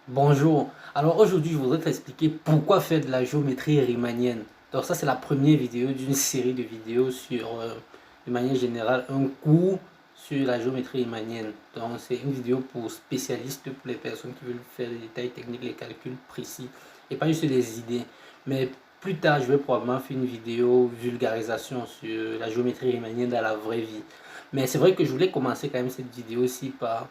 Bonjour, alors aujourd'hui je voudrais t'expliquer pourquoi faire de la géométrie riemannienne. Donc ça c'est la première vidéo d'une série de vidéos sur, de manière générale, un cours sur la géométrie riemannienne. Donc c'est une vidéo pour spécialistes, pour les personnes qui veulent faire des détails techniques, les calculs précis, et pas juste des idées. Mais plus tard je vais probablement faire une vidéo vulgarisation sur la géométrie riemannienne dans la vraie vie. Mais c'est vrai que je voulais commencer quand même cette vidéo aussi par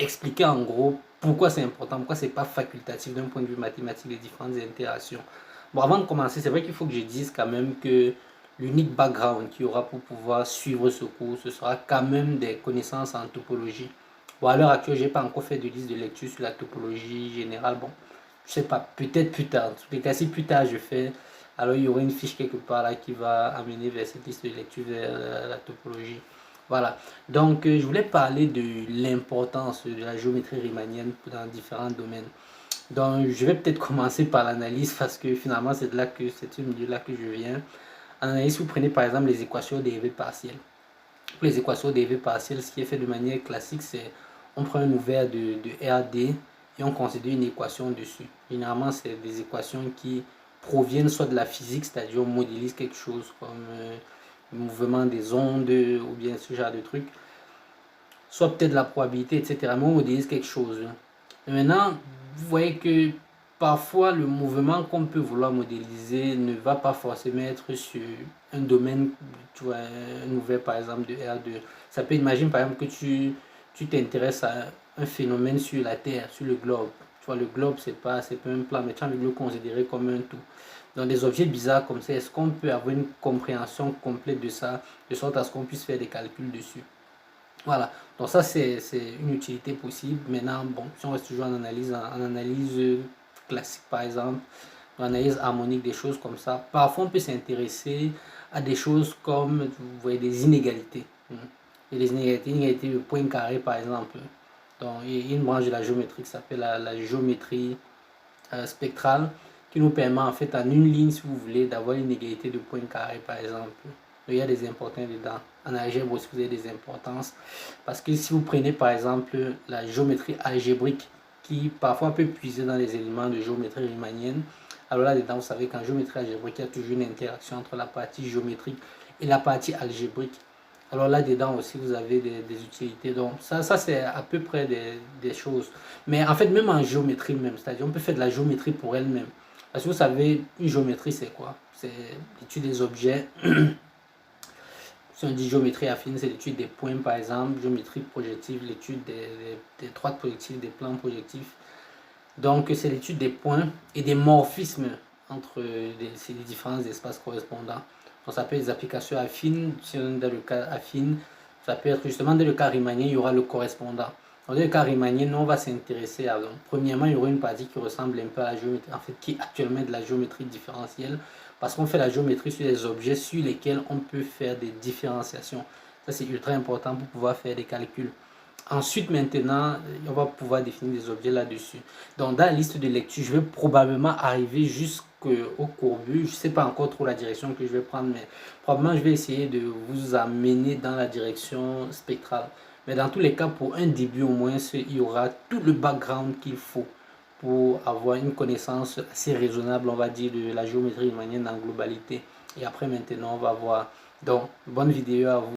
expliquer en gros pourquoi c'est important, pourquoi c'est pas facultatif d'un point de vue mathématique, les différentes interactions. Bon, avant de commencer, c'est vrai qu'il faut que je dise quand même que l'unique background qu'il y aura pour pouvoir suivre ce cours, ce sera quand même des connaissances en topologie. Bon, à l'heure actuelle, j'ai pas encore fait de liste de lecture sur la topologie générale. Bon, je sais pas, peut-être plus tard. En tout cas, si plus tard je fais, alors il y aura une fiche quelque part là qui va amener vers cette liste de lecture vers la topologie. Voilà, donc je voulais parler de l'importance de la géométrie riemannienne dans différents domaines. Donc je vais peut-être commencer par l'analyse parce que finalement c'est de là que c'est ce milieu-là que je viens. En analyse, vous prenez par exemple les équations dérivées partielles. Pour les équations dérivées partielles, ce qui est fait de manière classique, c'est on prend un ouvert de RD et on considère une équation dessus. Généralement, c'est des équations qui proviennent soit de la physique, c'est-à-dire on modélise quelque chose comme le mouvement des ondes ou bien ce genre de trucs, soit peut-être la probabilité, etc. Mais on modélise quelque chose. Et maintenant, vous voyez que parfois le mouvement qu'on peut vouloir modéliser ne va pas forcément être sur un domaine, tu vois, un ouvert par exemple de R2. Ça peut, imagine par exemple que tu t'intéresses à un phénomène sur la Terre, sur le globe. Tu vois, le globe, c'est pas un plan, mais tu as envie de le considérer comme un tout. Dans des objets bizarres comme ça, est-ce qu'on peut avoir une compréhension complète de ça, de sorte à ce qu'on puisse faire des calculs dessus? Voilà, donc ça c'est une utilité possible. Maintenant, bon, si on reste toujours en analyse classique par exemple, en analyse harmonique, des choses comme ça, parfois on peut s'intéresser à des choses comme, vous voyez, des inégalités. Et des inégalités de points carrés par exemple. Donc il y a une branche de la géométrie qui s'appelle la géométrie spectrale qui nous permet en fait en une ligne, si vous voulez, d'avoir une égalité de points carrés par exemple. Il y a des importants dedans. En algèbre aussi, vous avez des importances. Parce que si vous prenez par exemple la géométrie algébrique, qui parfois peut puiser dans les éléments de géométrie riemannienne, alors là-dedans, vous savez qu'en géométrie algébrique, il y a toujours une interaction entre la partie géométrique et la partie algébrique. Alors là-dedans aussi, vous avez des utilités. Donc ça c'est à peu près des choses. Mais en fait, même en géométrie même, c'est-à-dire on peut faire de la géométrie pour elle-même. Parce que vous savez, une géométrie, c'est quoi? C'est l'étude des objets. Si on dit géométrie affine, c'est l'étude des points, par exemple. Géométrie projective, l'étude des droites projectives, des plans projectifs. Donc, c'est l'étude des points et des morphismes entre ces différents espaces correspondants. Donc, ça peut être des applications affines. Si on est dans le cas affine, ça peut être justement dans le cas riemannienne, il y aura le correspondant. Dans le cas riemannienne, nous, on va s'intéresser à. Donc, premièrement, il y aura une partie qui ressemble un peu à la géométrie, en fait, qui est actuellement de la géométrie différentielle, parce qu'on fait la géométrie sur des objets sur lesquels on peut faire des différenciations. Ça, c'est ultra important pour pouvoir faire des calculs. Ensuite, maintenant, on va pouvoir définir des objets là-dessus. Donc, dans la liste de lecture, je vais probablement arriver jusqu'au courbus. Je ne sais pas encore trop la direction que je vais prendre, mais probablement je vais essayer de vous amener dans la direction spectrale. Mais dans tous les cas, pour un début au moins, il y aura tout le background qu'il faut pour avoir une connaissance assez raisonnable, on va dire, de la géométrie riemannienne en globalité. Et après, maintenant, on va voir. Donc, bonne vidéo à vous.